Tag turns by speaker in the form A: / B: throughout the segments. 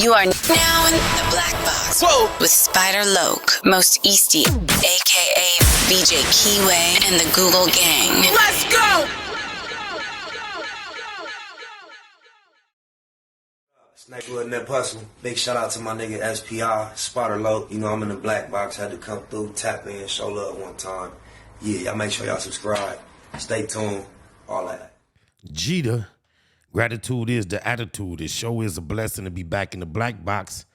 A: You are now in the Black Box. Whoa. With Spider Loke, Most Easty, a.k.a. VJ Keyway, and the Google Gang. Let's go!
B: Snakewood and that hustle. Big shout out to my nigga SPI, Spider Loke. You know, I'm in the Black Box. Had to come through, tap in, show love one time. Yeah, y'all make sure y'all subscribe. Stay tuned. All that.
C: Jeter. Gratitude is the attitude. This show is a blessing to be back in the Black Box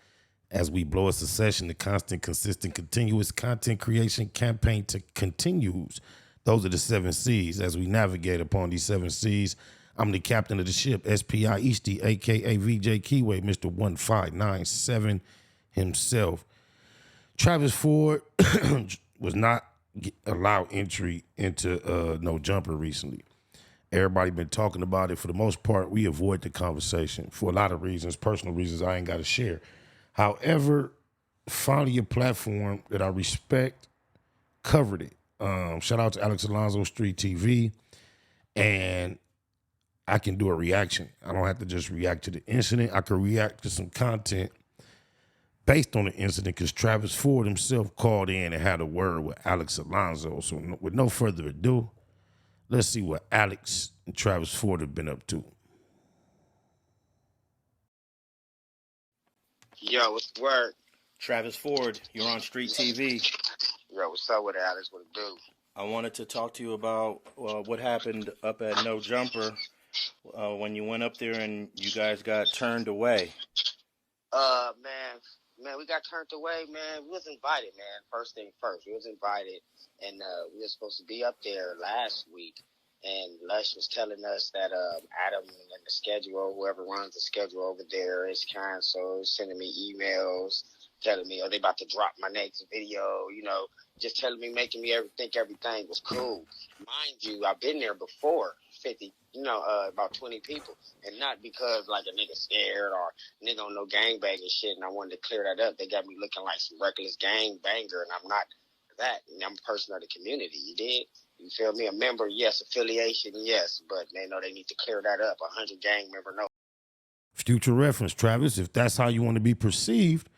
C: as we blow a succession. The constant, consistent, continuous content creation campaign continues. Those are the 7 C's. As we navigate upon these 7 C's, I'm the captain of the ship, SPI Easty, a.k.a. VJ Keyway, Mr. 1597 himself. Travis Ford was not allowed entry into No Jumper recently. Everybody been talking about it. For the most part, we avoid the conversation for a lot of reasons, personal reasons I ain't got to share. However, finally a platform that I respect covered it. Shout out to Alex Alonso Street TV. And I can do a reaction. I don't have to just react to the incident. I can react to some content based on the incident because Travis Ford himself called in and had a word with Alex Alonso. So with no further ado, let's see what Alex and Travis Ford have been up to.
D: Yo, what's the word?
E: Travis Ford, you're on Street TV.
D: Yo, what's up with it, Alex? What it do?
E: I wanted to talk to you about what happened up at No Jumper when you went up there and you guys got turned away.
D: Man, we got turned away, man. We was invited, man. First thing first, we was invited, and we were supposed to be up there last week. And Lush was telling us that Adam and the schedule, whoever runs the schedule over there, is canceled, sending me emails, telling me, oh, they about to drop my next video, you know, just telling me, making me think everything was cool. Mind you, I've been there before, 50, about 20 people, and not because like a nigga scared or nigga on no gangbanging shit, and I wanted to clear that up. They got me looking like some reckless gangbanger, and I'm not that, and I'm a person of the community, you did? You feel me? A member, yes. Affiliation, yes. But they know they need to clear that up. 100 gang member, no.
C: Future reference, Travis, if that's how you want to be perceived,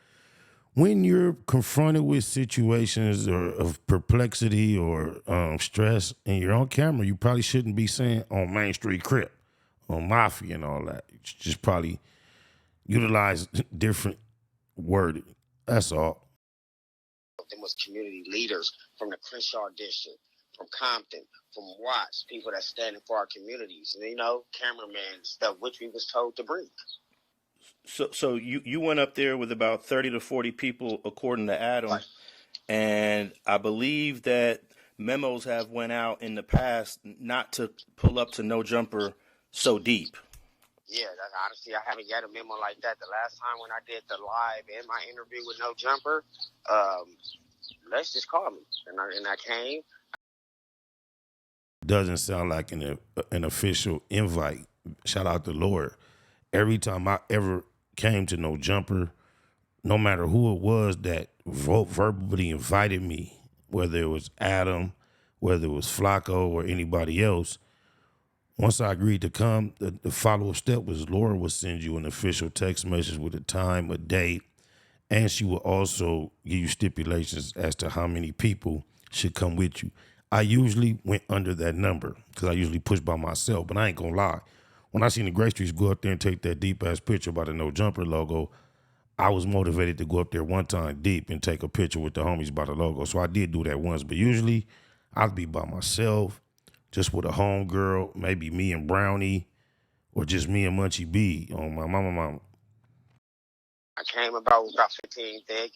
C: when you're confronted with situations of perplexity or stress and you're on camera, you probably shouldn't be saying on Main Street Crip, on Mafia and all that. You should just probably utilize different wording. That's all.
D: Them was community leaders from the Crenshaw district, from Compton, from Watts, people that's standing for our communities, and cameramen and stuff, which we was told to bring.
E: So you went up there with about 30 to 40 people, according to Adam,
D: Right.
E: And I believe that memos have went out in the past not to pull up to No Jumper so deep.
D: Yeah, honestly, I haven't got a memo like that. The last time when I did the live and my interview with No Jumper, let's just call me, and I came.
C: Doesn't sound like an official invite. Shout out to Lord. Every time I ever came to No Jumper, no matter who it was that verbally invited me, whether it was Adam, whether it was Flacco or anybody else, once I agreed to come, the follow-up step was Laura would send you an official text message with a time, a date, and she will also give you stipulations as to how many people should come with you. I usually went under that number because I usually push by myself, but I ain't gonna lie. When I seen the Gray Streets go up there and take that deep-ass picture by the No Jumper logo, I was motivated to go up there one time deep and take a picture with the homies by the logo. So I did do that once, but usually I'd be by myself, just with a homegirl, maybe me and Brownie, or just me and Munchie B on my mama.
D: I came about 15 thick,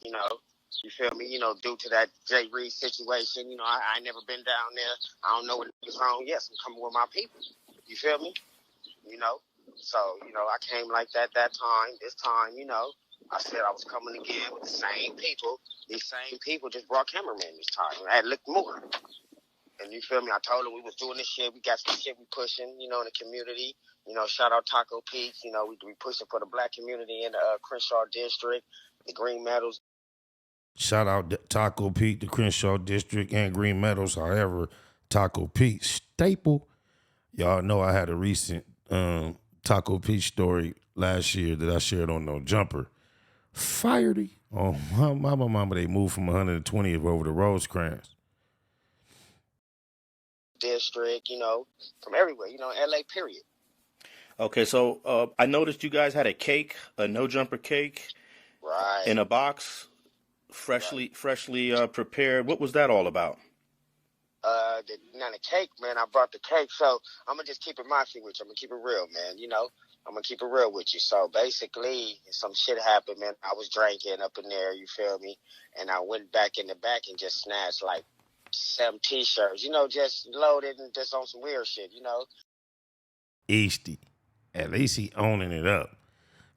D: you feel me, due to that Jay Reed situation, I never been down there. I don't know what was wrong. Yes, I'm coming with my people. You feel me? So, I came like that time. This time, I said I was coming again with the same people. These same people just brought cameramen this time. I had looked more. And you feel me? I told them we was doing this shit. We got some shit we pushing, in the community. Shout out Taco Pete's. We pushing for the black community in the Crenshaw district, the Green Meadows.
C: Shout out Taco Pete, the Crenshaw district, and Green Meadows. However, Taco Pete staple. Y'all know I had a recent Taco Pete story last year that I shared on No Jumper. Fired he? Oh, my mama, they moved from 120th over to Rosecrans.
D: District, from everywhere, LA, period.
E: Okay, so I noticed you guys had a cake, a no jumper cake,
D: Right.
E: in a box, freshly prepared. What was that all about?
D: The cake, man. I brought the cake, so I'm gonna just keep it my feet with you. I'm gonna keep it real, man. I'm gonna keep it real with you. So basically, some shit happened, man. I was drinking up in there, you feel me? And I went back in the back and just snatched like 7 T-shirts, just loaded and just on some weird shit,
C: Easty. At least he owning it up.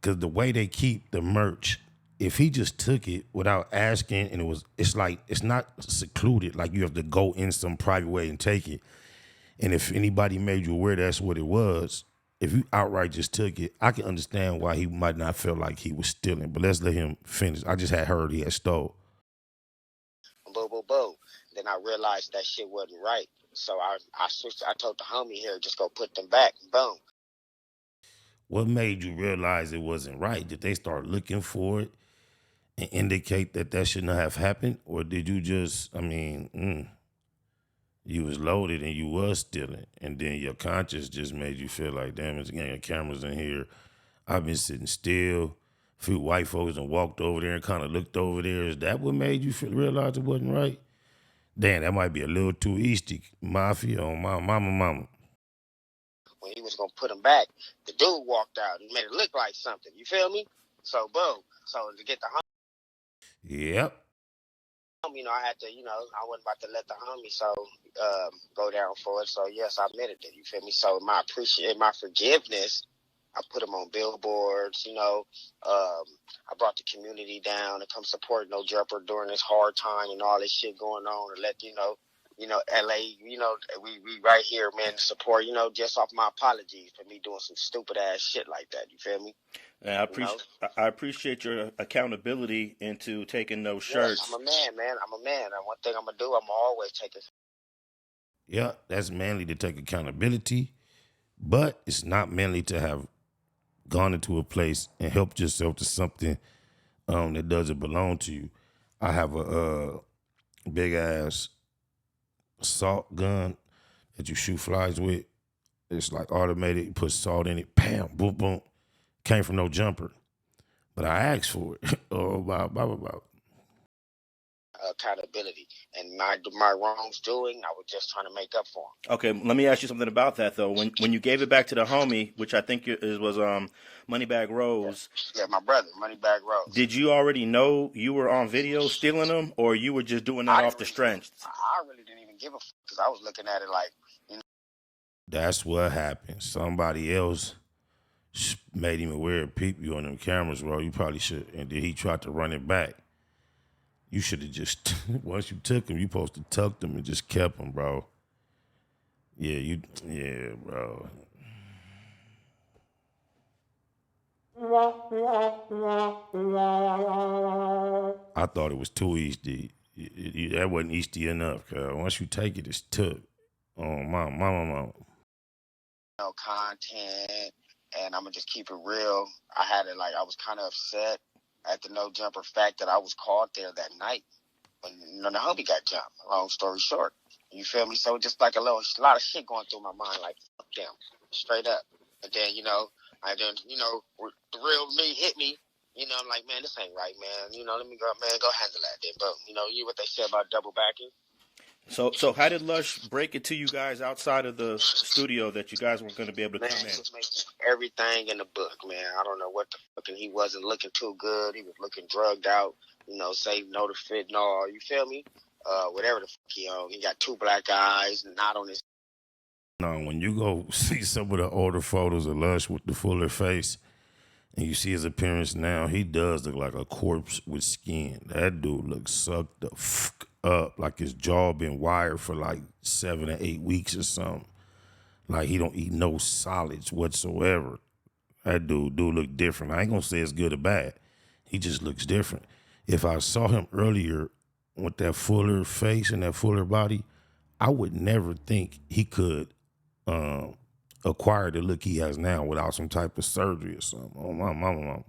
C: Because the way they keep the merch, if he just took it without asking and it's not secluded, like you have to go in some private way and take it. And if anybody made you aware that's what it was, if you outright just took it, I can understand why he might not feel like he was stealing. But let's let him finish. I just had heard he had stole.
D: Boom, boom, boom. Then I realized that shit wasn't right. So I switched. I told the homie here, just go put them back. Boom.
C: What made you realize it wasn't right? Did they start looking for it and indicate that shouldn't have happened? Or did you just, you was loaded and you was stealing, and then your conscience just made you feel like, damn, it's a gang of cameras in here. I've been sitting still. A few white folks and walked over there and kind of looked over there. Is that what made you realize it wasn't right? Damn, that might be a little too Easty Mafia on my mama.
D: When he was gonna put them back, the dude walked out and made it look like something. You feel me? So boom. So to get the homie,
C: Yep.
D: I had to, I wasn't about to let the homie go down for it. So yes, I admitted it. You feel me? So my forgiveness, I put them on billboards. I brought the community down to come support No Jumper during this hard time and all this shit going on, and let LA, we right here, man, to support, just off my apologies for me doing some stupid ass shit like that. You feel me?
E: And I appreciate your accountability into taking those shirts.
D: Yes, I'm a man, man. I'm a man. And one thing I'm gonna do, I'm always take it.
C: Yeah, that's manly to take accountability, but it's not manly to have gone into a place and helped yourself to something that doesn't belong to you. I have a big ass salt gun that you shoot flies with. It's like automated. You put salt in it. Bam, boom, boom. Came from No Jumper, but I asked for it. Oh, blah, blah, blah, blah.
D: Accountability and my wrongs doing, I was just trying to make up for him.
E: Okay, let me ask you something about that though. When you gave it back to the homie, which I think was Moneybag Rose.
D: Yeah, my brother, Moneybag Rose.
E: Did you already know you were on video stealing them, or you were just doing that off the strength?
D: I really didn't even give a fuck because I was looking at it like,
C: That's what happened. Somebody else made him aware, peep you on them cameras, bro. You probably should. And then he tried to run it back. You should have just, once you took them, you supposed to tuck them and just kept them, bro. Yeah, bro. I thought it was too Easty. That wasn't Easty enough, cuz once you take it, it's took. Oh, mama.
D: Content, and I'm gonna just keep it real. I was kind of upset at the No Jumper fact that I was caught there that night when the homie got jumped. Long story short, you feel me? So just like a lot of shit going through my mind, like fuck them, straight up. And then the real me hit me. I'm like, man, this ain't right, man. Let me go handle that then. But you what they say about double backing.
E: So how did Lush break it to you guys outside of the studio that you guys weren't going to be able to come in?
D: He was making everything in the book, man. I don't know what the fuck, and he wasn't looking too good. He was looking drugged out, say no to fentanyl, you feel me? Whatever the fuck he on. He got 2 black eyes, not on his.
C: No, when you go see some of the older photos of Lush with the fuller face, and you see his appearance now, he does look like a corpse with skin. That dude looks sucked the fuck up, like his jaw been wired for like 7 or 8 weeks or something. Like he don't eat no solids whatsoever. That dude look different. I ain't gonna say it's good or bad. He just looks different. If I saw him earlier with that fuller face and that fuller body, I would never think he could acquire the look he has now without some type of surgery or something. Oh, my mama.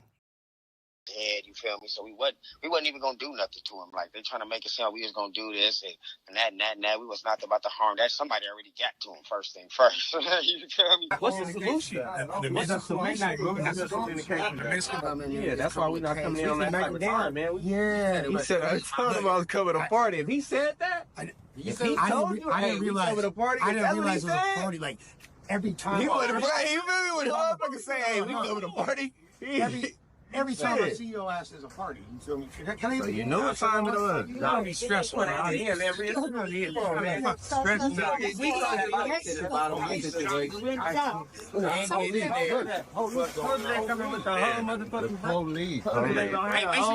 D: head, you feel me? So we wasn't even gonna do nothing to him. Like they trying to make it sound we was gonna do this and that and that and that. We was not about to harm that. Somebody already got to him first thing first. You feel me?
F: What's the solution? What's the solution? That's the communication. Yeah, that's why we're not coming in on that type of time, man. Yeah, he said I told him I was coming to party. If he said that,
G: I didn't realize it was a party. Like every time
F: he would have played. You feel me? When motherfuckers say, "Hey, we coming to party."
G: Every time I see your ass is a party. You feel me? Can I
F: you know what time it was?
G: You gotta be stressful.
H: Make sure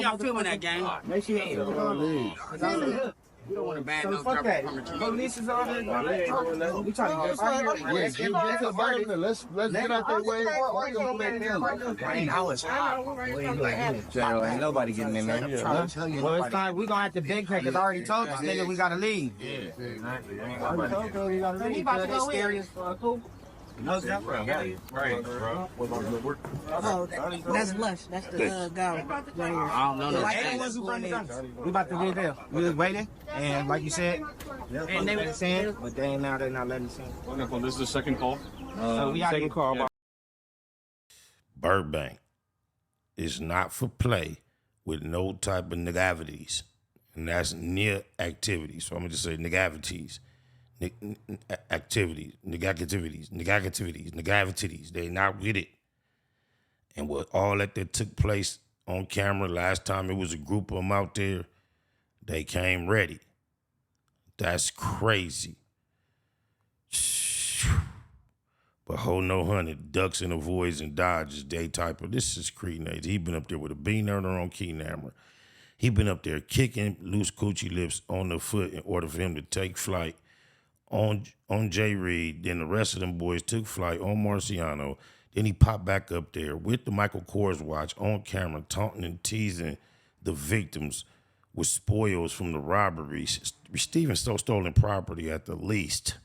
H: y'all filming that, gang. Make sure y'all we don't want to bad no police is on there. We trying to get out here.
G: Let's get out that way.
H: Ain't nobody getting in there. Well, it's fine. We gonna have to big pack. Cause I already told this nigga we gotta leave. He about to go in. No, that's right, bro.
I: Oh, that's Lush. That's the guy right here.
H: I don't know. We about to get there. We was waiting, and like you said, and they were saying, but they're not letting us in.
F: This is the second call.
H: So we got second call.
C: Burbank is not for play with no type of negavities, and that's near activities. So I'm gonna just say negavities. Activities. They not with it. And what all that took place on camera last time, it was a group of them out there. They came ready. That's crazy. But hold no honey, ducks and avoids and dodges, day type of. This is Creed Nate. He been up there with a bean earner on key camera. He been up there kicking loose coochie lips on the foot in order for him to take flight. On Jay Reed, then the rest of them boys took flight on Marciano. Then he popped back up there with the Michael Kors watch on camera, taunting and teasing the victims with spoils from the robberies. Steven stolen property at the least.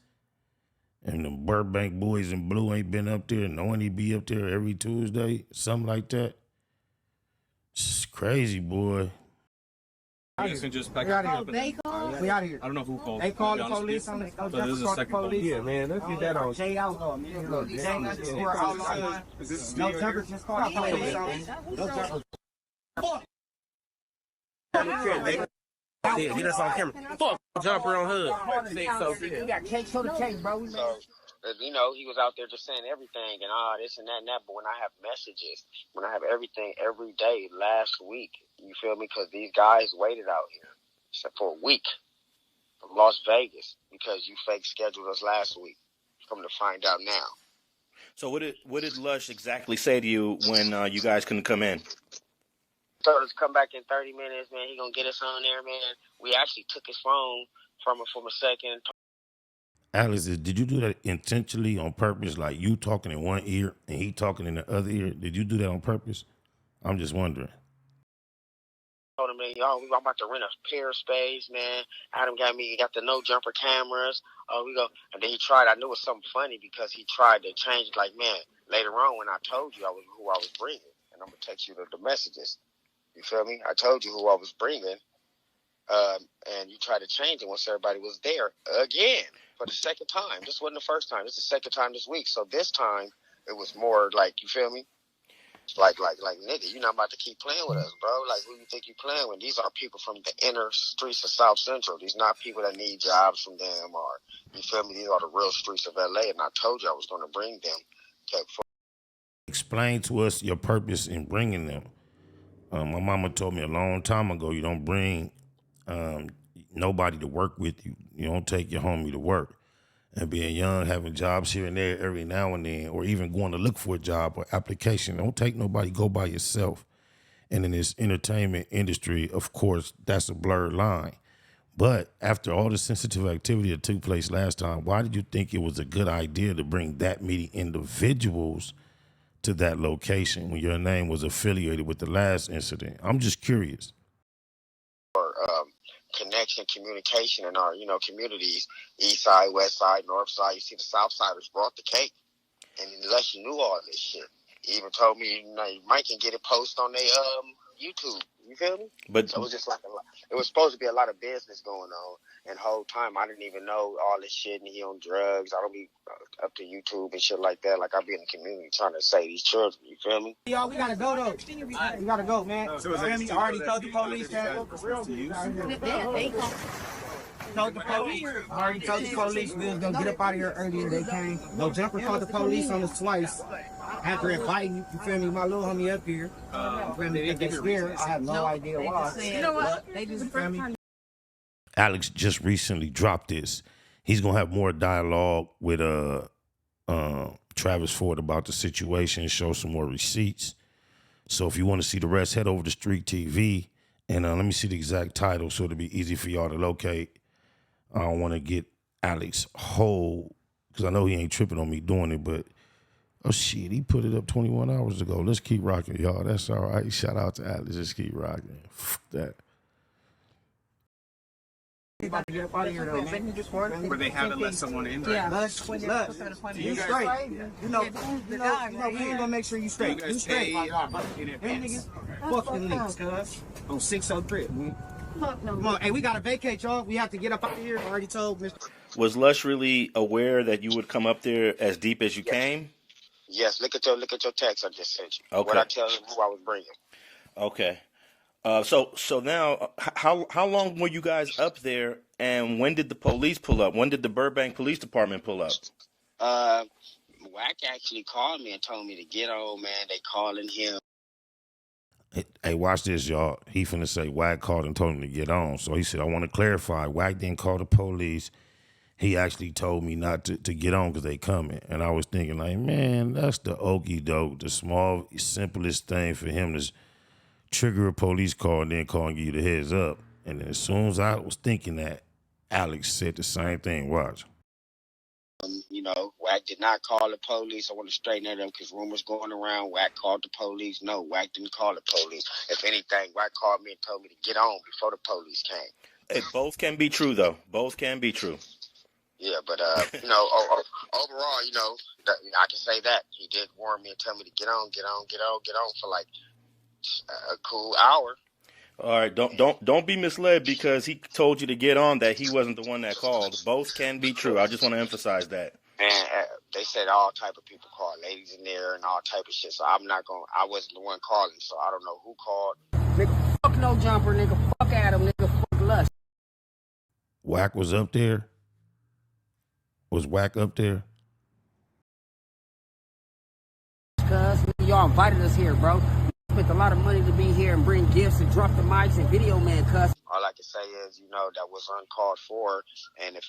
C: And the Burbank boys in blue ain't been up there, knowing he be up there every Tuesday, something like that. It's crazy, boy.
F: Just
H: We out of here. We out of here.
F: I don't know who called.
H: They called the police on the
F: So this is the second call.
G: Yeah, man. Let's get that on.
H: Jay Outlaw, man. Look, Jay Outlaw. No jumpers, just call the police on. No jumpers.
G: Yeah, get us on camera. Fuck, jumper on hood.
H: We got cake, show the cake, bro.
D: So, he was out there just saying everything and this and that. But when I have messages, when I have everything every day last week, you feel me? Because these guys waited out here for a week from Las Vegas because you fake scheduled us last week. Come to find out now.
E: So what did Lush exactly say to you when you guys couldn't come in?
D: Told us to come back in 30 minutes, man. He gonna get us on there, man. We actually took his phone from him for a second.
C: Alex, did you do that intentionally on purpose? Like you talking in one ear and he talking in the other ear? Did you do that on purpose? I'm just wondering.
D: Told him, man, I'm about to rent a pair of spades, man. Adam got the no jumper cameras. And then he tried. I knew it was something funny because he tried to change it. Like, man, later on when I told you who I was bringing, and I'm gonna text you the messages. You feel me? I told you who I was bringing, and you tried to change it once everybody was there again for the second time. This wasn't the first time. This is the second time this week. So this time it was more like, you feel me? Like nigga, you're not about to keep playing with us, bro. Like, who you think you playing with? These are people from the inner streets of South Central. These not people that need jobs from them, or you feel me? These are the real streets of LA, and I told you I was going to bring them.
C: Explain to us your purpose in bringing them. My mama told me a long time ago, you don't bring nobody to work with you. You don't take your homie to work. And being young, having jobs here and there every now and then, or even going to look for a job or application, don't take nobody, go by yourself. And in this entertainment industry, of course, that's a blurred line. But after all the sensitive activity that took place last time, why did you think it was a good idea to bring that many individuals to that location when your name was affiliated with the last incident? I'm just curious.
D: Connection, communication in our, communities, east side, west side, north side. You see the south siders brought the cake. And unless you knew all this shit, he even told me, Mike can get it posted on their YouTube. You feel me?
E: But
D: so it was just like it was supposed to be a lot of business going on, and the whole time I didn't even know all this shit. And he on drugs. I don't be up to YouTube and shit like that. Like I be in the community trying to save these children. You feel me?
H: Y'all, we gotta go though. We gotta go, man. So I already told the police that. I already told the police we was gonna get up out of here earlier. They came. No jumper called the police on us twice. After inviting, you feel me, my little homie up here. They scared. I have no idea why.
I: You know what? They just
C: Alex just recently dropped this. He's gonna have more dialogue with Travis Ford about the situation, show some more receipts. So if you want to see the rest, head over to Street TV and let me see the exact title so it'll be easy for y'all to locate. I don't want to get Alex whole because I know he ain't tripping on me doing it, but oh shit, he put it up 21 hours ago. Let's keep rocking, y'all. That's all right. Shout out to Alex. Let's keep rocking. Fuck that.
H: About to get up out of here though, man.
F: Where they haven't let someone in there.
H: Yeah, you straight. You know, we ain't gonna make sure you straight. You straight. Them niggas, fuck them niggas, cuz. On 603. Come on, hey, we gotta vacate, y'all. We have to get up out of here. I already told Mr.
E: Was Lush really aware that you would come up there as deep as you came?
D: Yes. Look at your text I just sent you.
E: Okay.
D: What I tell him who I was bringing.
E: Okay. So now, how long were you guys up there, and when did the police pull up? When did the Burbank Police Department pull up?
D: Wack actually called me and told me to get on, man. They calling him.
C: Hey, watch this, y'all. He finna say Wack called and told him to get on. So he said, I want to clarify. Wack didn't call the police. He actually told me not to get on because they coming. And I was thinking like, man, that's the okie doke, the small, simplest thing for him to trigger a police call and then call and give you the heads up. And then as soon as I was thinking that, Alex said the same thing. Watch.
D: Wack did not call the police. I want to straighten that up because rumors going around. Wack called the police. No, Wack didn't call the police. If anything, Wack called me and told me to get on before the police came.
E: Hey, both can be true, though. Both can be true.
D: Yeah, but, overall, I can say that. He did warn me and tell me to get on for like a cool hour.
E: All right, don't be misled because he told you to get on that he wasn't the one that called. Both can be true. I just want to emphasize that.
D: And they said all type of people called, ladies in there and all type of shit. So I wasn't the one calling, so I don't know who called.
H: Nigga, fuck no jumper, nigga. Fuck Adam, nigga. Fuck Lush.
C: Wack was up there? Was Wack up there?
H: Cuz, y'all invited us here, bro. We spent a lot of money to be here and bring gifts and drop the mics and video, man, cuz.
D: All I can say is, that was uncalled for. And if,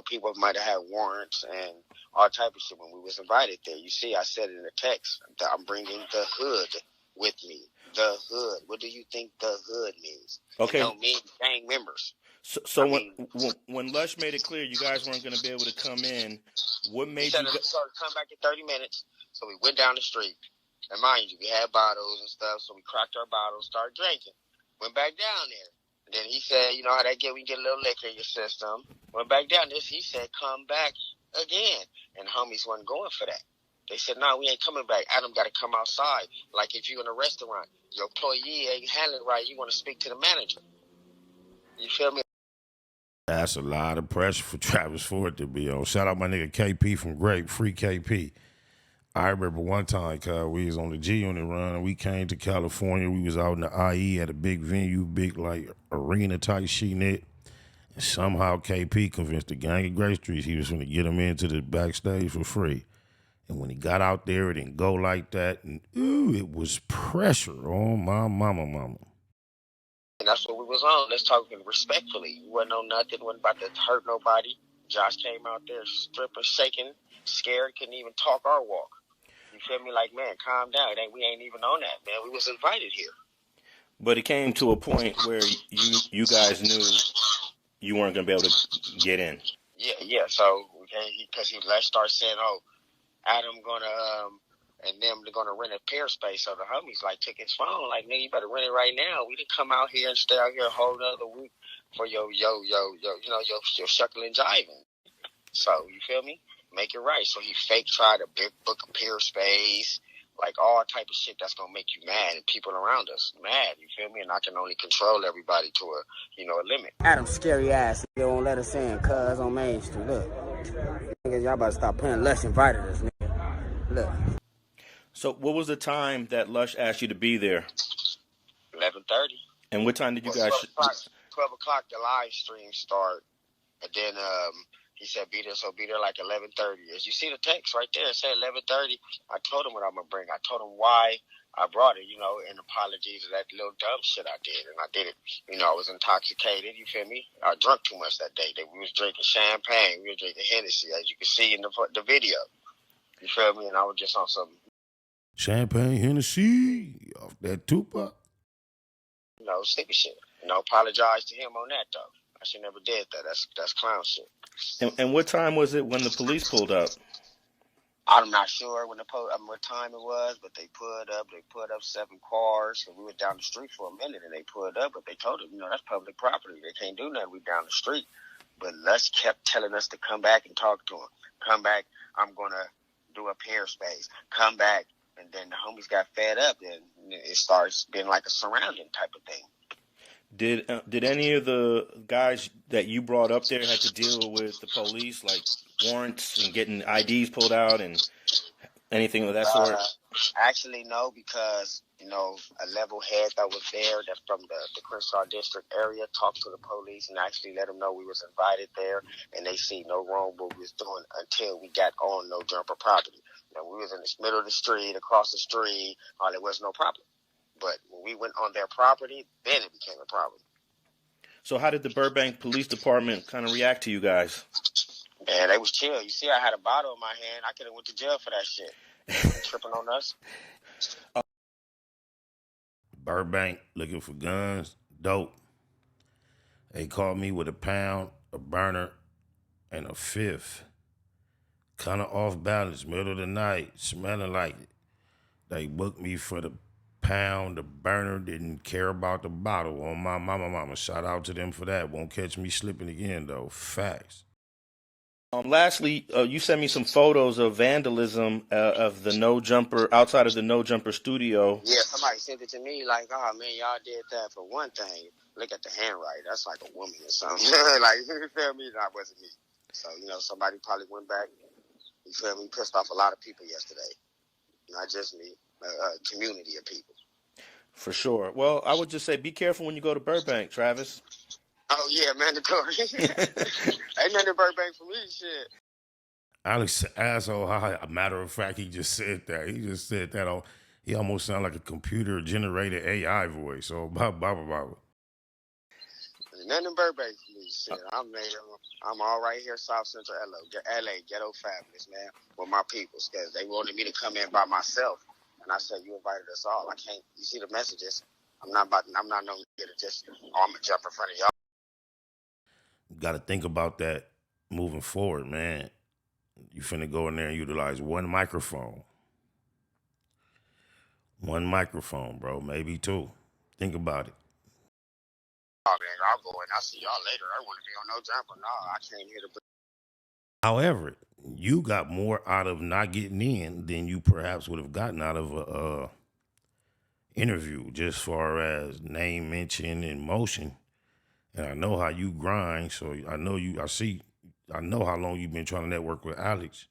D: people might have had warrants and all type of shit when we was invited there. You see, I said in the text that I'm bringing the hood with me. The hood. What do you think the hood means?
E: Okay.
D: It don't mean gang members.
E: So when Lush made it clear you guys weren't going to be able to come in, what made you
D: come back in 30 minutes? So we went down the street. And mind you, we had bottles and stuff, so we cracked our bottles, started drinking. Went back down there. And then he said, you know how that get, we get a little liquor in your system. Went back down there. He said, come back again. And homies wasn't going for that. They said, no, we ain't coming back. Adam got to come outside. Like if you're in a restaurant, your employee ain't handling it right, you want to speak to the manager. You feel me?
C: That's a lot of pressure for Travis Ford to be on. Shout out my nigga KP from Grape, free KP. I remember one time, cuz we was on the G Unit run and we came to California. We was out in the IE at a big venue, big like arena type shit net. And somehow KP convinced the gang of Grape Street he was going to get him into the backstage for free. And when he got out there, it didn't go like that. And it was pressure on my mama.
D: And that's what we was on. Let's talk respectfully. We wasn't on nothing, wasn't about to hurt nobody. Josh came out there stripping, shaking, scared, couldn't even talk or walk. You feel me? Like, man, calm down. We ain't even on that, man. We was invited here.
E: But it came to a point where you guys knew you weren't going to be able to get in.
D: Yeah. So, because let's start saying, Adam and them, they're going to rent a pair space. So the homies, took his phone. Like, nigga, you better rent it right now. We didn't come out here and stay out here a whole other week for your shuckling and jiving. So, you feel me? Make it right. So he fake tried to book a pair space, like all type of shit that's gonna make you mad and people around us mad. You feel me? And I can only control everybody to a limit.
H: Adam scary ass, they won't let us in, cuz on Main Street. Look, niggas, y'all about to stop playing. Lush invited us, nigga. Look.
E: So what was the time that Lush asked you to be there?
D: 11:30.
E: And what time did you guys?
D: 12 o'clock. The live stream start, and then he said be there. So be there like 11:30. As you see the text right there, it said 11:30. I told him what I'm gonna bring. I told him why I brought it. And apologies for that little dumb shit I did, and I did it. I was intoxicated. You feel me? I drunk too much that day. We was drinking champagne. We were drinking Hennessy, as you can see in the video. You feel me? And I was just on some
C: Champagne Hennessy off that Tupac.
D: stupid shit. Apologize to him on that though. I should never did that. That's clown shit.
E: And what time was it when the police pulled up?
D: I'm not sure what time it was, but they pulled up. They put up 7 cars, and we were down the street for a minute, and they pulled up. But they told us, that's public property. They can't do nothing. We down the street. But Lush kept telling us to come back and talk to him. Come back. I'm gonna do a pair space. Come back. And then the homies got fed up, and it starts being like a surrounding type of thing.
E: Did any of the guys that you brought up there had to deal with the police, like warrants and getting IDs pulled out and anything of that sort?
D: Actually, no, because a level head that was there, that from the Crenshaw district area, talked to the police and actually let them know we was invited there, and they see no wrong what we was doing until we got on No Jumper property. We was in the middle of the street, across the street, there was no problem. But when we went on their property, then it became a problem.
E: So how did the Burbank Police Department kind of react to you guys?
D: Man, they was chill. You see, I had a bottle in my hand. I could have went to jail for that shit. Tripping on us.
C: Burbank looking for guns, dope. They caught me with a pound, a burner, and a fifth. Kind of off balance, middle of the night, smelling like it. They booked me for the pound, the burner, didn't care about the bottle. On my mama. Shout out to them for that. Won't catch me slipping again, though. Facts.
E: Lastly, you sent me some photos of vandalism of the No Jumper, outside of the No Jumper studio.
D: Yeah, somebody sent it to me like, oh, man, y'all did that for one thing. Look at the handwriting. That's like a woman or something. Like, you feel me? That wasn't me. So, somebody probably went back. You feel me? Pissed off a lot of people yesterday. Not just me. A community of people.
E: For sure. Well, I would just say be careful when you go to Burbank, Travis.
D: Oh, yeah, mandatory. Ain't nothing Burbank for me, shit.
C: Alex, asshole, a matter of fact, he just said that. He just said that. He almost sounded like a computer-generated AI voice. So, blah.
D: Nothing Burbank for me, shit. I'm all right here, South Central LA, ghetto fabulous, man, with my peoples, because they wanted me to come in by myself. And I said, you invited us all. I can't, you see the messages. I'm not no nigga to just, I'm going to jump in front of y'all.
C: You got to think about that moving forward, man. You finna go in there and utilize one microphone. One microphone, bro, maybe 2. Think about it.
D: Oh, man, I'll go and I'll see y'all later. I want to be on No Jumper. No, I came here to...
C: However, you got more out of not getting in than you perhaps would have gotten out of a interview, just far as name mention and motion. And I know how you grind, so I know how long you've been trying to network with Alex,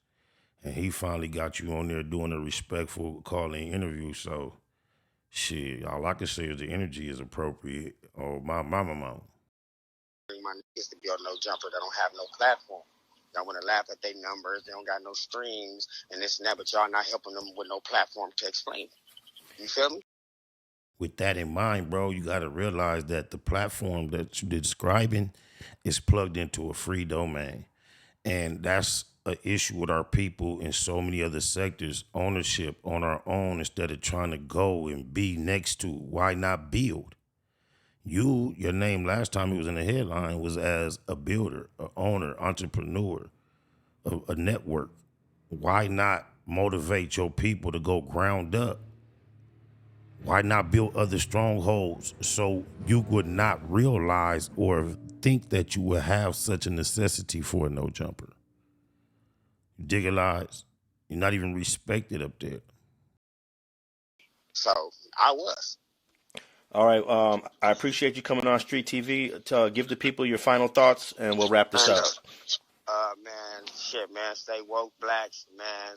C: and he finally got you on there doing a respectful calling interview. So, shit, all I can say is the energy is appropriate. Oh, my mama.
D: My niggas to be on No Jumper that don't have no platform. Y'all want to laugh at their numbers. They don't got no streams and this and that, but y'all not helping them with no platform to explain it. You feel me?
C: With that in mind, bro, you got to realize that the platform that you're describing is plugged into a free domain. And that's an issue with our people in so many other sectors. Ownership on our own instead of trying to go and be next to. Why not build? Your name last time it was in the headline was as a builder, a owner, entrepreneur, a network. Why not motivate your people to go ground up? Why not build other strongholds so you would not realize or think that you would have such a necessity for a No Jumper? You dig it, lies? You're not even respected up there.
D: So I was.
E: All right. I appreciate you coming on Street TV. To give the people your final thoughts, and we'll wrap this up.
D: Man, shit, man. Stay woke, blacks, man.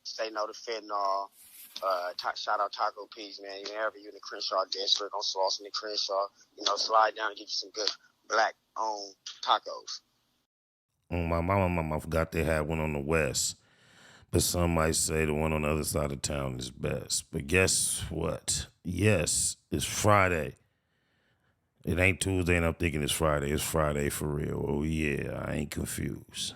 D: Say no to fentanyl. Shout out Taco Peas, man. Whenever you in the Crenshaw district, on Slauson and Crenshaw, slide down and get you some good black-owned tacos.
C: My mama forgot they had one on the west. But some might say the one on the other side of town is best. But guess what? Yes, it's Friday. It ain't Tuesday and I'm thinking it's Friday. It's Friday for real. Oh yeah, I ain't confused.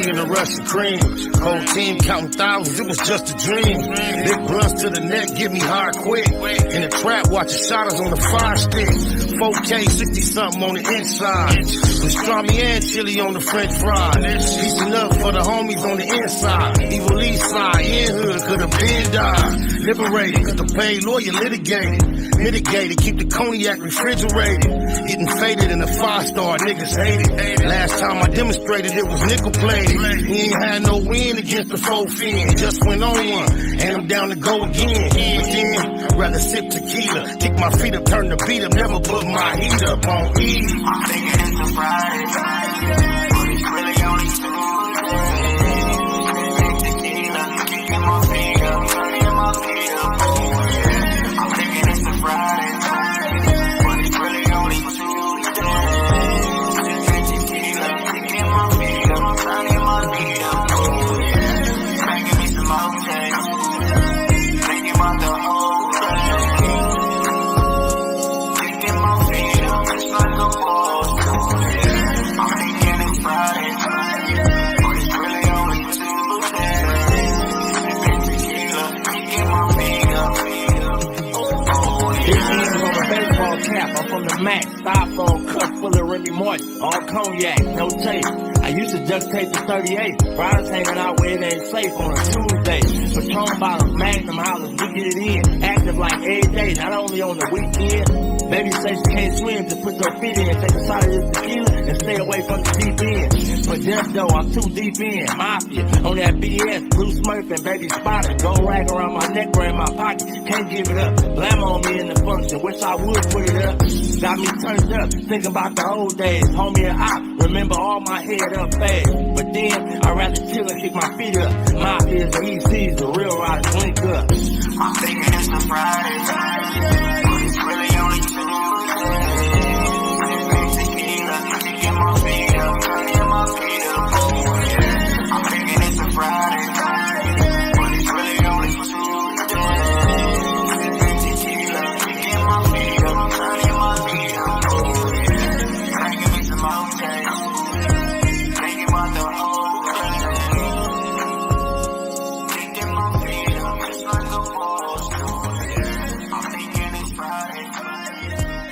J: In the Russian cream, whole team counting thousands, it was just a dream. Big blunts to the neck, get me hard quick. In the trap, watching shotters on the fire stick. 4K, 60 something on the inside. Pastrami and chili on the French fries. Piecing up for the homies on the inside. Evil East side, in hood, could've been died. Liberated, cause the paid lawyer litigated. Mitigated, keep the cognac refrigerated. Getting faded in a 5-star, niggas hate it. Last time I demonstrated it was nickel plated. He ain't had no win against the 4 fin. Just went on one, and I'm down to go again. But then, I'd rather sip tequila. Kick my feet up, turn the beat up, never put my heat up on E. I'm thinking it's a Friday, but it's really only Tuesday. Tequila, kicking my feet up, turning my feet up. I'm thinking it's a Friday, but it's really only Tuesday. Tequila, kicking my feet up, turning my feet up. Making me some mountains, thinking about the whole thing. Kicking my feet up, it's like a ball. I'm thinking it's Friday, but it's really only Tuesday. Tequila, kicking my feet up.
K: This is on a baseball cap, I'm from the Mac, styrofoam cup full of Remy Martin, all cognac, no taste. I used to duct tape the 38, riders hanging out where it ain't safe on a Tuesday. Patron bottles, Magnum hollers, we get it in, active like every day, not only on the weekend. Baby say she can't swim, just put your feet in, take a shot of this tequila, and stay away from the deep end. But just though, I'm too deep in, mafia, on that BS, Blue Smurf and Baby Spotter, gold rag around my neck or in my pocket, can't give it up, blam on me in the function, wish I would put it up, got me turned up, thinking about the old days, homie and I, remember all my head up fast, but then, I'd rather chill and kick my feet up, mafia is the ECs, the real riders link up. I'm thinking it's a Friday, but it's really only Tuesday. Tequila, kicking my feet up, turning my feet up. I'm thinking it's a Friday, but it's really only Tuesday. Tequila, kicking my feet up, turning my feet up. Making me some mountains, thinking about the whole thing. Kicking my feet up, it's like a ball. I'm thinking it's Friday,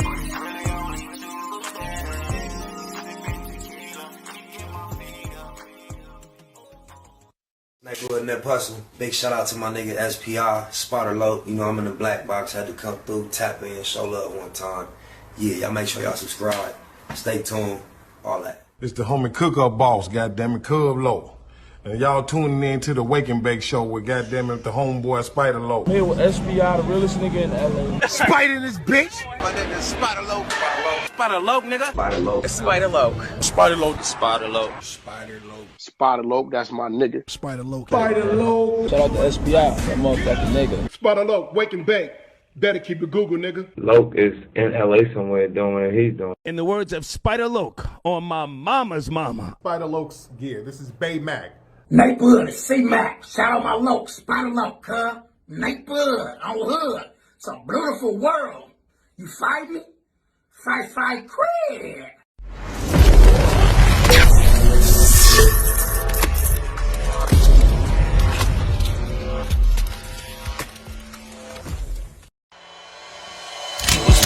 K: but it's really only Tuesday. Tequila, kicking my feet up.
B: Nigga Nip Hustle. Big shout out to my nigga SPI, Spotter Low. I'm in the black box, had to come through, tap in, show love one time. Yeah, y'all make sure y'all subscribe. Stay tuned, all that.
G: It's the homie cook-up boss, goddammit, Cub Low.
J: And y'all tuning in to the Wake and Bake Show with goddamn it, the homeboy Spider Low.
F: Here with SBI, the realest nigga in LA.
J: Spider this bitch.
H: My name is Spider Low.
F: Spider Loke, nigga.
B: Spider Low.
H: It's Spider Low.
J: Spider Low.
H: Spider Low.
J: Spider Low.
G: Spider Low, that's my nigga.
J: Spider Low.
F: Spider Loke. Shout out to SBI, that motherfucking nigga.
J: Spider Low, Wake and Bake. Better keep it Google, nigga.
L: Loke is in LA somewhere doing what he's doing.
C: In the words of Spider Loke, on my mama's mama.
J: Spider Loke's gear. This is Bay Mac.
M: Nate Blood, C-Mac. Shout out my Loke, Spider Loke, huh? Nate Blood, on hood. It's a beautiful world. You fight me? Fight, Crips.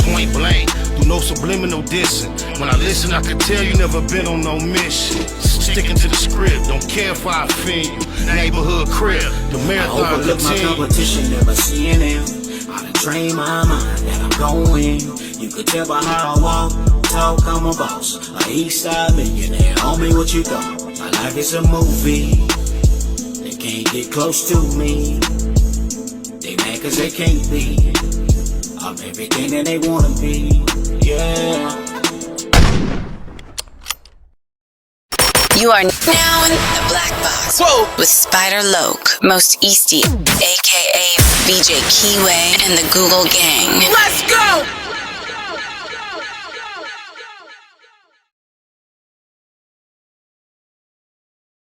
J: Point blank, do no subliminal dissing. When I listen, I can tell you never been on no mission. Sticking to the script, don't care if I offend you. Neighborhood crib, the marathon
M: I overlook my competition, never seeing them. I done trained my mind that I'm going. You could tell by how I walk, talk, I'm a boss. A east side millionaire, homie, what you thought? My life is a movie. They can't get close to me. They mad cause they can't be. I'm everything that they wanna be, yeah.
A: You are now in the Black Box. Whoa. With Spider Loke, Most Easty, aka BJ Keyway, and the Google Gang. Let's